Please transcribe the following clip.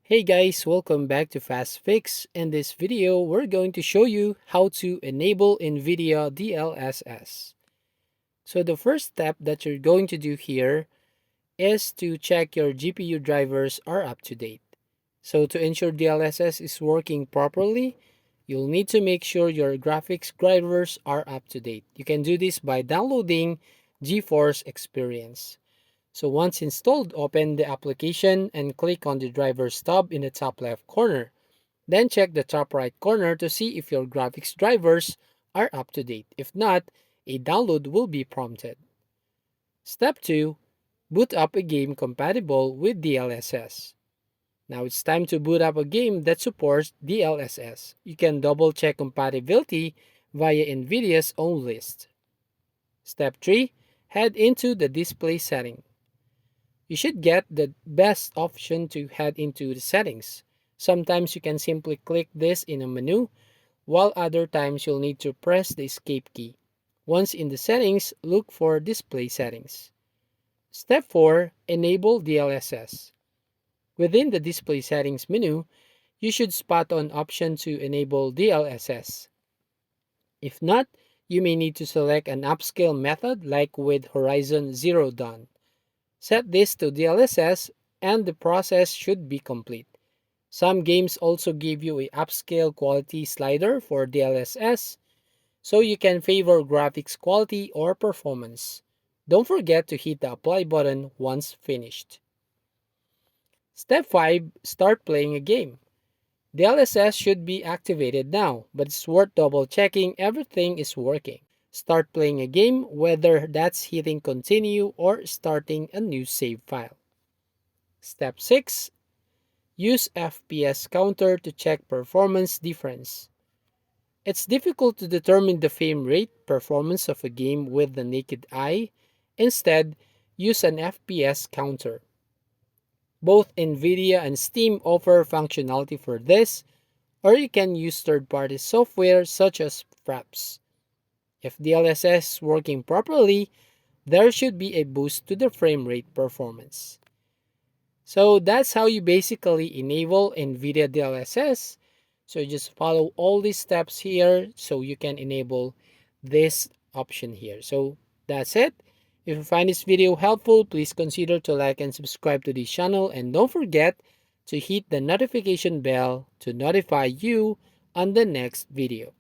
Hey guys, welcome back to Fast Fix. In this video, we're going to show you how to enable NVIDIA DLSS. So the first step that you're going to do here is to check your GPU drivers are up to date. So to ensure DLSS is working properly, you'll need to make sure your graphics drivers are up to date. You can do this by downloading GeForce Experience. So once installed, open the application and click on the driver's tab in the top left corner. Then check the top right corner to see if your graphics drivers are up to date. If not, a download will be prompted. Step 2. Boot up a game compatible with DLSS. Now it's time to boot up a game that supports DLSS. You can double check compatibility via NVIDIA's own list. Step 3. Head into the display setting. You should get the best option to head into the settings. Sometimes you can simply click this in a menu, while other times you'll need to press the escape key. Once in the settings, look for display settings. Step 4. Enable DLSS. Within the display settings menu, you should spot an option to enable DLSS. If not, you may need to select an upscale method like with Horizon Zero Dawn. Set this to DLSS and the process should be complete. Some games also give you a upscale quality slider for DLSS, so you can favor graphics quality or performance. Don't forget to hit the apply button once finished. Step 5. Start playing a game. DLSS should be activated now, but it's worth double checking everything is working. Start playing a game, whether that's hitting continue or starting a new save file. Step 6. Use FPS counter to check performance difference. It's difficult to determine the frame rate performance of a game with the naked eye. Instead, use an FPS counter. Both NVIDIA and Steam offer functionality for this, or you can use third-party software such as Fraps. If DLSS is working properly, there should be a boost to the frame rate performance. So that's how you basically enable NVIDIA DLSS. So you just follow all these steps here so you can enable this option here. So that's it. If you find this video helpful, please consider to like and subscribe to this channel, and don't forget to hit the notification bell to notify you on the next video.